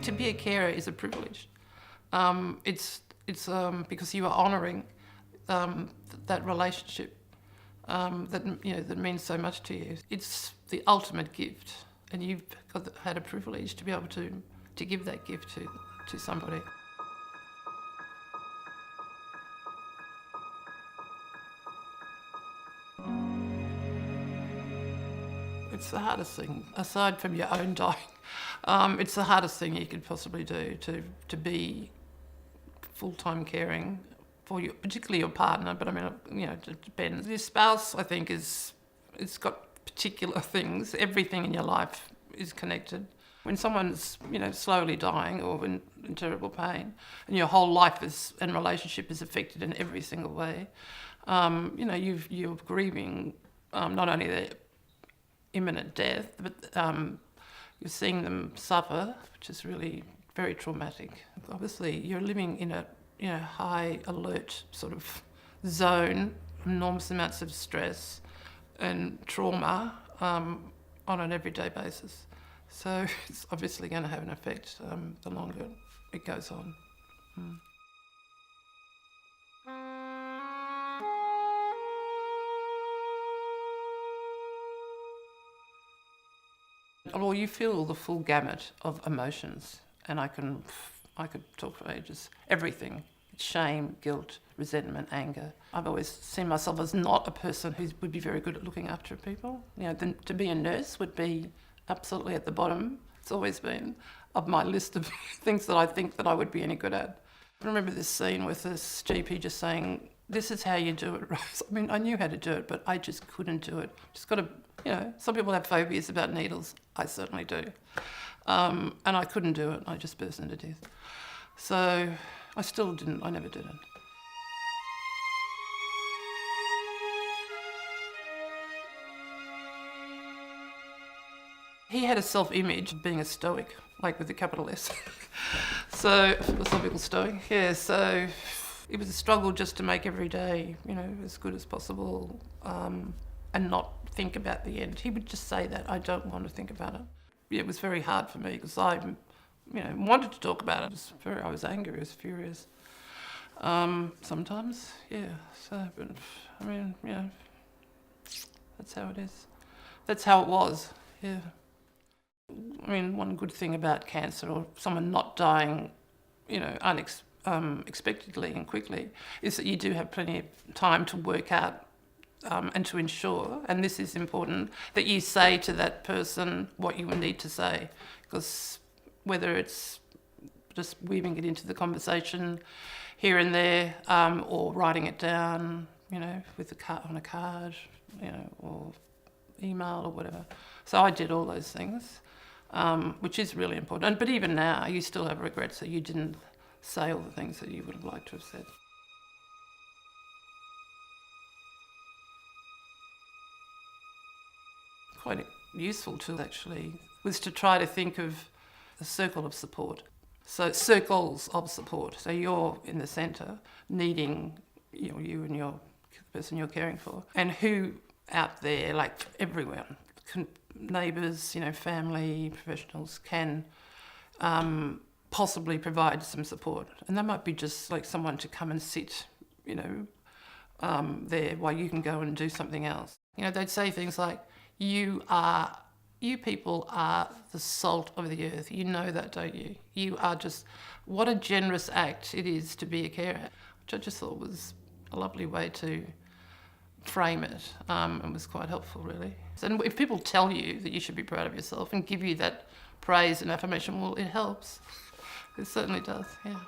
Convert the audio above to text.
To be a carer is a privilege. It's because you are honouring that relationship that means so much to you. It's the ultimate gift, and you've had a privilege to be able to give that gift to somebody. It's the hardest thing, aside from your own dying. It's the hardest thing you could possibly do, to be full-time caring for you, particularly your partner, but I mean, it depends. Your spouse, I think, it's got particular things. Everything in your life is connected. When someone's, slowly dying or in terrible pain, and your whole life and relationship is affected in every single way, you're grieving not only their imminent death, but you're seeing them suffer, which is really very traumatic. Obviously, you're living in a high alert sort of zone, enormous amounts of stress and trauma on an everyday basis. So it's obviously going to have an effect the longer it goes on. Well, you feel the full gamut of emotions, and I could talk for ages. Everything: shame, guilt, resentment, anger. I've always seen myself as not a person who would be very good at looking after people. To be a nurse would be absolutely at the bottom. It's always been of my list of things that I think that I would be any good at. I remember this scene with this GP just saying, "This is how you do it, Rose." I mean, I knew how to do it, but I just couldn't do it. Just got to, some people have phobias about needles. I certainly do. And I couldn't do it. I just burst into tears. So I never did it. He had a self-image of being a stoic, like with a capital S. So, some people stoic, yeah. So it was a struggle just to make every day, as good as possible, and not think about the end. He would just say that, "I don't want to think about it." Yeah, it was very hard for me because I, wanted to talk about it. I was angry, I was furious. Sometimes, yeah. So, but I mean, that's how it is. That's how it was, yeah. I mean, one good thing about cancer or someone not dying, unexpectedly and quickly, is that you do have plenty of time to work out and to ensure, and this is important, that you say to that person what you will need to say, because whether it's just weaving it into the conversation here and there, or writing it down, on a card, or email or whatever. So I did all those things, which is really important. But even now, you still have regrets that you didn't say all the things that you would have liked to have said. Quite useful tool, actually, was to try to think of a circle of support. So circles of support. So you're in the centre, needing you and the person you're caring for, and who out there, like everyone, neighbours, family, professionals, can possibly provide some support. And that might be just like someone to come and sit, there while you can go and do something else. They'd say things like, you people are the salt of the earth. You know that, don't you? You are just, what a generous act it is to be a carer, which I just thought was a lovely way to frame it, and was quite helpful, really. And if people tell you that you should be proud of yourself and give you that praise and affirmation, well, it helps. It certainly does, yeah.